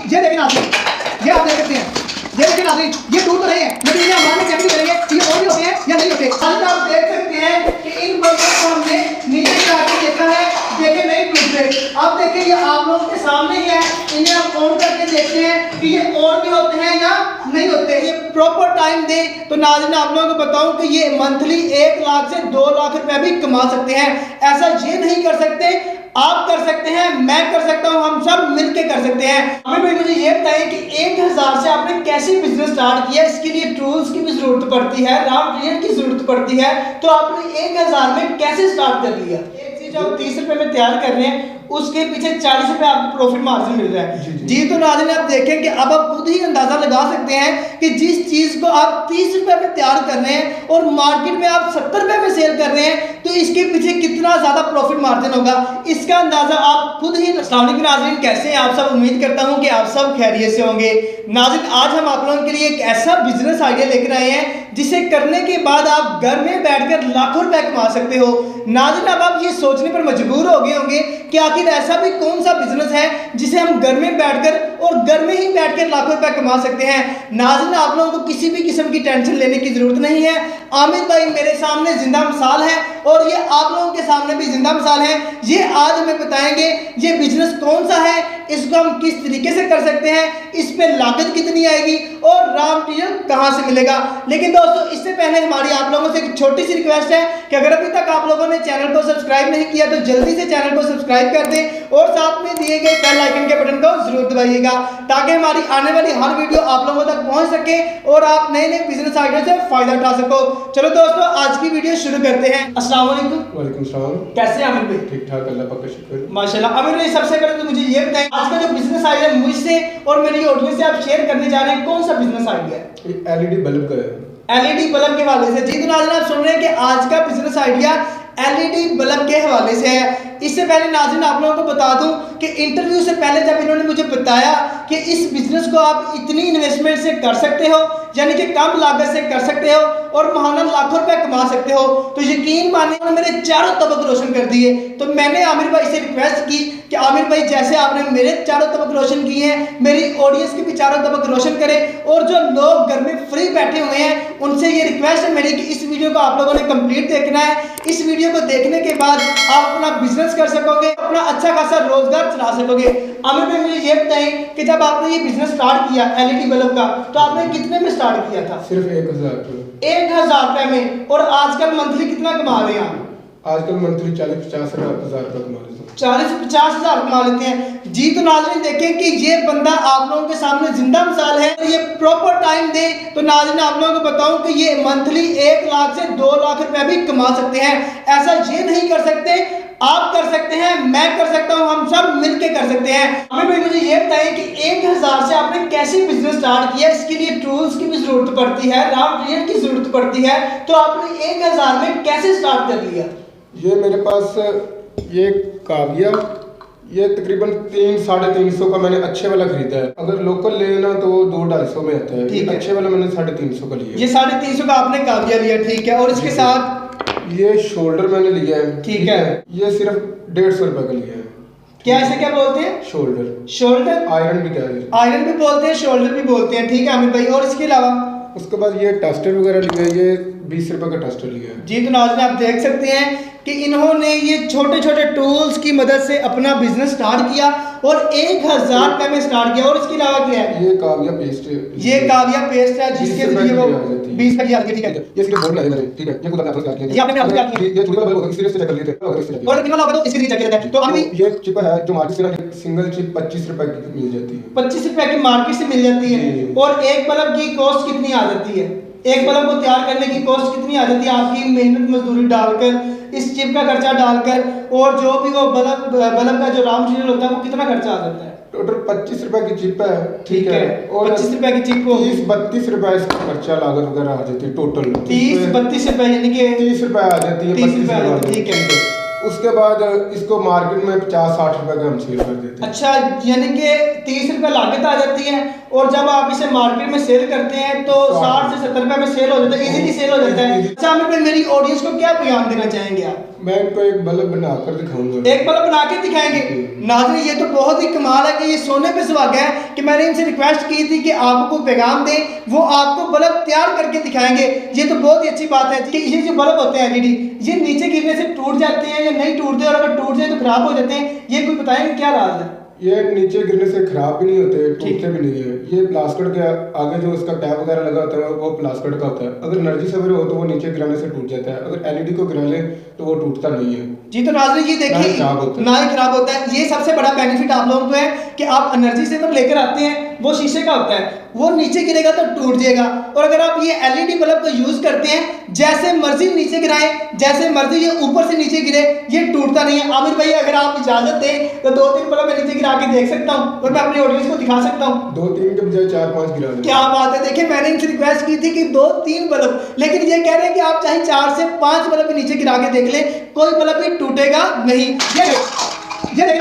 ये देखें नाज़रीन, ये आप देख सकते हैं, ये देखें नाज़रीन, ये टूट रहे हैं, लेकिन इन्हें हम बाद में चेक भी करेंगे कि ये और भी होते हैं या नहीं होते। आज आप देख सकते हैं कि इन बर्तनों को हमने नीचे करके देखा है, देखे नहीं टूट रहे। अब देखिए ये आप लोगों के सामने ही है, इन्हें हम ऑन करके देखते हैं कि ये और भी होते हैं या नहीं होते। ये प्रॉपर टाइम दे तो नाज़रीन आप लोगों को बताऊं कि ये मंथली 1 लाख से 2 लाख रुपए भी कमा सकते हैं। ऐसा ये नहीं कर सकते, आप कर सकते हैं, मैं कर सकता हूं, हम सब मिलके कर सकते हैं। हमें भाई मुझे ये बताइए कि 1000 से आपने कैसे बिजनेस स्टार्ट किया? इसके लिए टूल्स की भी जरूरत पड़ती है, रॉ मटेरियल की जरूरत पड़ती है, तो आपने 1000 में कैसे स्टार्ट कर लिया? एक चीज आप 30 रुपए में तैयार कर रहे हैं, उसके पीछे 40 रुपए आपको प्रॉफिट मार्जिन मिल रहा है। जी तो नाज़रीन आप देखें कि अब आप खुद ही अंदाजा लगा सकते हैं कि जिस चीज को आप 30 रुपए में तैयार कर रहे हैं और मार्केट में आप 70 रुपए में सेल कर रहे हैं, तो इसके पीछे कितना ज्यादा प्रॉफिट मार्जिन होगा, इसका अंदाजा आप खुद ही। अस्सलाम वालेकुम नाज़रीन, कैसे हैं आप सब? उम्मीद करता हूं कि आप सब खैरियत से होंगे। नाज़रीन आज हम आप लोगों के लिए एक ऐसा बिजनेस आइडिया लेकर आए हैं जिसे करने के बाद आप घर में बैठकर लाखों रुपए कमा सकते हो। नाज़रीन अब आप ये सोचने पर मजबूर हो गए होंगे कि आखिर ऐसा भी कौन सा बिजनेस है जिसे हम घर में बैठकर और घर में ही बैठकर लाखों रुपए कमा सकते हैं। नाज़रीन आप लोगों को किसी भी किस्म की टेंशन लेने की जरूरत नहीं है। आमिर भाई मेरे सामने जिंदा मिसाल है और ये आप लोगों के सामने भी जिंदा मिसाल है। ये आज हमें बताएंगे ये बिजनेस कौन सा है, इसको हम किस तरीके से कर सकते हैं, इस पे लागत कितनी आएगी और रॉ मटेरियल कहां से मिलेगा। लेकिन दोस्तों इससे पहले हमारी आप लोगों से एक छोटी सी रिक्वेस्ट है कि अगर अभी तक आप लोगों ने चैनल को सब्सक्राइब नहीं किया तो जल्दी से चैनल को सब्सक्राइब कर दें और साथ में दिए गए बेल आइकन के बटन को जरूर दबाइएगा ताकि हमारी आने वाली हर वीडियो आप लोगों तक पहुंच सके और आप नए नए बिजनेस आइडिया से फायदा उठा सको। चलो दोस्तों आज की वीडियो शुरू करते हैं। अस्सलाम वालेकुम। वालेकुम सलाम। कैसे हैं आमिर भाई? ठीक ठाक, अल्लाह पाक का शुक्र। माशाल्लाह। आमिर भाई सबसे पहले तो मुझे ये बताएं आज का जो बिजनेस आइडिया मुझसे और मेरी ऑडियंस से आप शेयर करने जा रहे हैं कौन सा बिजनेस आइडिया है? एलईडी बल्ब का है। एलईडी बल्ब के हवाले से। जी तो नाज़रीन आप सुन रहे हैं कि आज का बिजनेस आइडिया एलईडी बल्ब के हवाले से है। इससे पहले नाज़रीन आप लोगों को बता दूं कि इंटरव्यू से पहले जब इन्होंने मुझे बताया कि इस बिजनेस को आप इतनी इन्वेस्टमेंट से कर सकते हो, यानी कि कम लागत से कर सकते हो और महाना लाखों रुपए कमा सकते हो, तो यकीन मानिए मेरे चारों तबक रोशन कर दिए। तो मैंने आमिर भाई से रिक्वेस्ट की कि आमिर भाई जैसे आपने मेरे चारों तबक रोशन किए हैं, मेरी ऑडियंस के भी चारों तबक रोशन करें और जो लोग घर में फ्री बैठे हुए हैं उनसे ये रिक्वेस्ट है मेरी कि इस वीडियो को आप लोगों ने कंप्लीट देखना है। इस वीडियो को देखने के बाद आप अपना बिजनेस कर सकोगे, अपना अच्छा खासा रोजगार चला सकोगे। आमिर भाई मुझे ये बताएं कि जब आपने ये बिजनेस स्टार्ट किया एलईडी बल्ब का, तो आपने कितने में स्टार्ट किया था? सिर्फ 1000 रुपये। 1000 रुपए में। और आजकल मंथली कितना कमा रहे हैं आप? आजकल मंथली 40-50 हज़ार रुपये कमा लेते हैं। 40-50 हज़ार कमा लेते हैं। जी तो नाज़रीन देखें कि ये बंदा आप लोगों के सामने जिंदा मिसाल है। ये प्रॉपर टाइम दे तो नाज़रीन आप लोगों को बताऊं कि ये मंथली 1 लाख से 2 लाख रुपए भी कमा सकते हैं। ऐसा ये नहीं कर सकते, आप कर सकते हैं, मैं कर सकता हूं, हम सब मिलके कर सकते हैं। हमें भाई मुझे ये बताइए कि 1000 से आपने कैसे बिजनेस स्टार्ट किया? इसके लिए टूल्स की भी जरूरत पड़ती है, रॉ मटेरियल की जरूरत पड़ती है, तो आपने 1000 में कैसे स्टार्ट कर लिया? ये मेरे पास ये काविया, ये तकरीबन 300-350 का मैंने अच्छे वाला खरीदा है। अगर लोकल लेना तो 200-250 में आता है। ठीक है। अच्छे वाला मैंने 350 का लिया। ये 350 का आपने काविया लिया, ठीक है। और इसके साथ ये शोल्डर मैंने लिया है, ठीक है। ये सिर्फ 150 रुपए का लिया है। क्या इसे क्या बोलते हैं? शोल्डर। शोल्डर आयरन भी कहते हैं। आयरन भी बोलते हैं, शोल्डर भी बोलते हैं, ठीक है आमिर भाई। और इसके अलावा उसके बाद ये टेस्टर वगैरह लिया है, ये 20 रुपए का टेस्टर लिया है। जी तो नाज़रीन आप देख सकते हैं कि इन्होंने ये छोटे छोटे टूल्स की मदद से अपना बिजनेस स्टार्ट किया और 1000 रुपए में स्टार्ट किया। और इसके अलावा क्या है? ये काविया पेस्ट है। ये काविया पेस्ट है जिसके जरिए वो 20 रुपए की आती है, ठीक है। ये सिर्फ बोर्ड लगा है, ठीक है। ये खुद आपने काट लिया। ये आपने अपने हाथ से ये थोड़ी वाला बल्ब इसलिए चेक कर लिए थे। और कितना होगा तो इसके लिए चेक किया जाता है। तो अभी ये चिप है जो मार्केट से सिंगल चिप 25 रुपए की मिल जाती है। 25 रुपए की मार्केट से मिल जाती है। और एक बल्ब की कॉस्ट कितनी आ जाती है? एक बल्ब को तैयार करने की कॉस्ट कितनी आ जाती है? आपकी मेहनत मजदूरी डालकर, इस चिप का खर्चा डालकर और जो भी वो बल्ब का जो रॉ मटेरियल होता है वो कितना खर्चा आ जाता है? टोटल 25 रुपए की चिप है, ठीक है। और 25 रुपए की चिप को 30-32 रुपए इसका खर्चा लागत वगैरह आ जाती है टोटल। 30-32 रुपए यानी कि 30 रुपए आ जाती है। 30 रुपए आ जाती है, ठीक है। उसके बाद इसको मार्केट में 50-60 रुपए का हम सेल कर देते हैं। अच्छा, यानी कि 30 रुपए लागत आ जाती है और जब आप इसे मार्केट में सेल करते हैं तो 60 से 70 रुपए में सेल हो जाता है, इजीली सेल हो जाता है। अच्छा आमिर भाई मेरी ऑडियंस को क्या पैगाम देना चाहेंगे आप? मैं इनको एक बल्ब बनाकर दिखाऊंगा। एक बल्ब बना के दिखाएंगे। नाज़रीन ये तो बहुत ही कमाल है कि ये सोने पे सुहागा है कि मैंने इनसे रिक्वेस्ट की थी कि आपको पैगाम दें, वो आपको बल्ब तैयार करके दिखाएंगे। ये तो बहुत ही अच्छी बात है कि ये जो बल्ब होते हैं एलईडी, ये नीचे गिरने से टूट जाते हैं या नहीं टूटते, और अगर टूट जाए तो खराब हो जाते हैं, ये कोई बताएंगे क्या राज है? ये नीचे गिरने से खराब भी नहीं होते, टूटते भी नहीं है। ये प्लास्टिक के आगे जो इसका टैप वगैरह लगा होता है वो प्लास्टिक का होता है। अगर एनर्जी सवेरे हो तो वो नीचे गिराने से टूट जाता है, अगर एलईडी को गिरा ले तो वो टूटता नहीं है। जी तो नाज़रीन ये देखिए, ना ही खराब होता है। ये सबसे बड़ा बेनिफिट आप लोगों को है कि आप एनर्जी से जब लेकर आते हैं, वो शीशे का होता है, वो नीचे गिरेगा तो टूट जाएगा। और अगर आप ये एलईडी बल्ब को यूज करते हैं, जैसे मर्जी नीचे गिराएं, जैसे मर्जी ये ऊपर से नीचे गिरे, ये टूटता नहीं है। आमिर भाई अगर आप इजाजत दें तो 2-3 बल्ब मैं नीचे गिरा के देख सकता हूँ और मैं अपनी ऑडियंस को दिखा सकता हूँ। 2-3 के बजाय 4-5 गिरा दें। क्या बात है। देखिए मैंने इनसे रिक्वेस्ट की थी कि 2-3 बल्ब, लेकिन ये कह रहे हैं कि आप चाहे 4 से 5 बल्ब नीचे गिरा के देख लें, कोई बल्ब भी टूटेगा नहीं। ये देखिए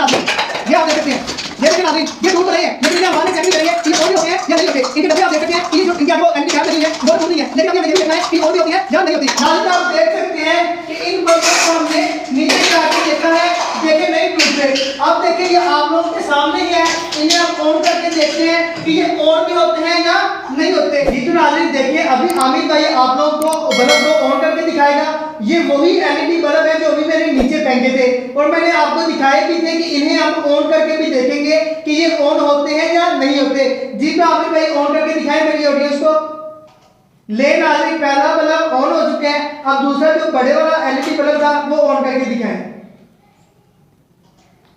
ये आप देख सकते हैं, ये देखिए नाज़रीन ये टूट रहे हैं, लेकिन ये हमारे चेक करेंगे कि ये और भी होते हैं या नहीं होते। इनके डब्बे आप देख सकते हैं कि ये जो इनकी आपको एलईडी टैप लगी है वो टूट नहीं है, लेकिन हमें ये देखना है कि और भी होती है या नहीं होती। नाज़रीन आप देख सकते हैं कि इन बल्बों को हमने नीचे गिरा के देखा है, देखे नहीं टूटते। अब देखिए ये आप लोगों के सामने ही है, इन्हें आप ऑन करके देखते हैं कि ये ऑन भी होते हैं या नहीं होते। जी तो नाज़रीन देखिए अभी आमिर भाई आप लोगों को बल्ब को ऑन करके दिखाएगा। ये वही एलईडी बल्ब है जो अभी मैंने नीचे फेंके थे, और मैंने आपको दिखाए भी थे कि इन्हें हम ऑन करके भी देखेंगे कि ये ऑन होते हैं या नहीं होते। जी तो आमिर भाई ऑन करके दिखाए मेरी ऑडियंस को। ले नाज़रीन पहला बल्ब ऑन हो चुका है, अब दूसरा जो बड़े वाला एलईडी बल्ब था वो ऑन करके दिखाएं।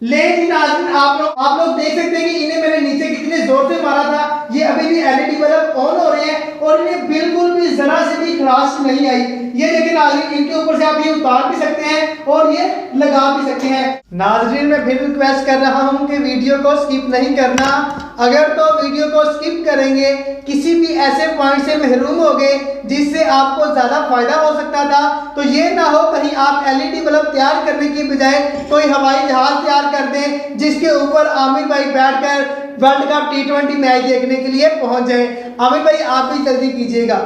लेकिन नाज़रीन आप लोग देख सकते हैं कि इन्हें मैंने नीचे कितने जोर से मारा था, ये अभी भी एलईडी बल्ब ऑन हो रहे हैं और इन्हें बिल्कुल भी जरा से भी खराश नहीं आई। ये देखिए नाज़रीन इनके ऊपर से आप ये उतार भी सकते हैं और ये लगा भी सकते हैं। नाज़रीन मैं फिर रिक्वेस्ट कर रहा हूं कि वीडियो को स्किप नहीं करना। अगर तो वीडियो को स्किप करेंगे किसी भी ऐसे पॉइंट से महरूम हो गए जिससे आपको ज्यादा फायदा हो सकता था, तो ये ना हो कहीं आप एलईडी बल्ब तैयार करने की बजाय कोई हवाई जहाज तैयार कर दें जिसके ऊपर आमिर भाई बैठकर वर्ल्ड कप T20 मैच देखने के लिए पहुंच जाए। आमिर भाई आप भी जल्दी कीजिएगा।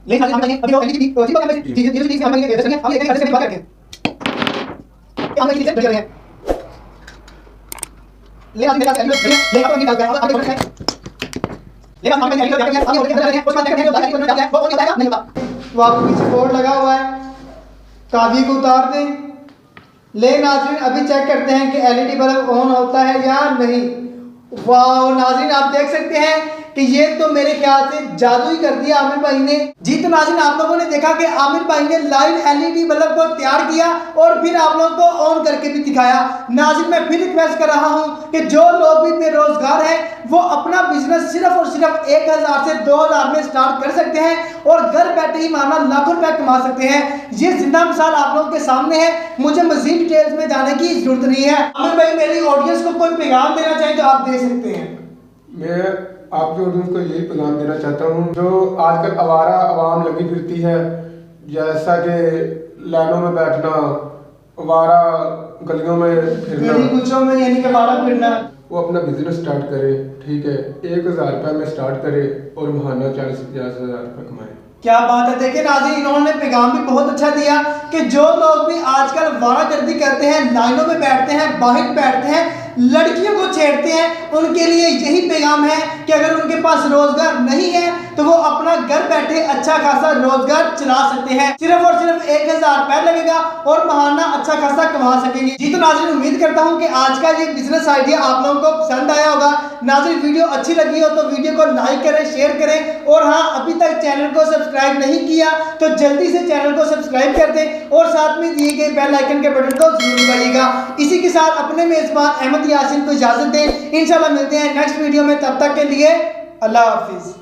लेकिन हम अभी तो एलईडी तो ठीक है जी हम ये दर्शक हैं, हम एक घर से बात करते हैं हम ये दर्शक हैं ले आज मेरे पास एलईडी ले आप नहीं डाल गया आप देखो ले हम एलईडी डाल गया आप और क्या कर रहे हैं उसमें देखते हैं जो डाल गया वो नहीं बताएगा नहीं होगा। तो आपको पीछे बोर्ड लगा हुआ है, काबी को उतार दें। ले नाज़रीन अभी चेक करते हैं कि एलईडी बल्ब ऑन होता है या नहीं। वाह नाज़रीन आप देख सकते हैं कि ये तो मेरे ख्याल से जादू ही कर दिया आमिर भाई ने। जी तो नाज़रीन आप लोगों ने देखा कि आमिर भाई ने लाइव एलईडी बल्ब को तैयार किया और फिर आप लोगों को ऑन करके भी दिखाया। नाज़रीन मैं फिर रिक्वेस्ट कर रहा हूं कि जो लोग भी बेरोजगार हैं वो अपना बिजनेस सिर्फ और सिर्फ 1000 से 2000 में स्टार्ट कर सकते हैं और घर बैठे ही माना लाखों रुपए कमा सकते हैं। ये जिंदा मिसाल आप लोगों के सामने है, मुझे मजीद डिटेल्स में जाने की जरूरत नहीं है। आमिर भाई मेरी ऑडियंस को कोई पैगाम देना चाहे तो आप दे सकते हैं। मैं आपकी ऑडियंस को यही पैगाम देना चाहता हूँ, जो आजकल आवारा आवाम लगी फिरती है, जैसा कि लाइनों में बैठना, आवारा गलियों में फिरना, कुछों में यानी कि आवारा फिरना, वो अपना बिजनेस स्टार्ट करे। ठीक है 1000 रुपये में स्टार्ट करे और महाना 40-50 हज़ार रुपये कमाए। क्या बात है। देखिए नाज़रीन इन्होंने पैगाम भी बहुत अच्छा दिया कि जो लोग भी आजकल वारागर्दी करते हैं, लाइनों में बैठते हैं, बाहर बैठते हैं, लड़कियों को छेड़ते हैं, उनके लिए यही पैगाम है कि अगर उनके पास रोजगार नहीं है तो वो अपना घर बैठे अच्छा खासा रोजगार चला सकते हैं। सिर्फ और सिर्फ 1000 रुपये लगेगा और महाना अच्छा खासा कमा सकेंगे। जी तो नाज़रीन उम्मीद करता हूँ कि आज का ये बिजनेस आइडिया आप लोगों को पसंद आया होगा। नाज़रीन वीडियो अच्छी लगी हो तो वीडियो को लाइक करें, शेयर करें, और हाँ अभी तक चैनल को सब्सक्राइब नहीं किया तो जल्दी से चैनल को सब्सक्राइब कर दें और साथ में दिए गए बेल आइकन के बटन को जरूर दबाइएगा। इसी के साथ अपने मेजबान अहमद यासीन को इजाजत दें। इंशाल्लाह मिलते हैं नेक्स्ट वीडियो में, तब तक के लिए अल्लाह हाफिज।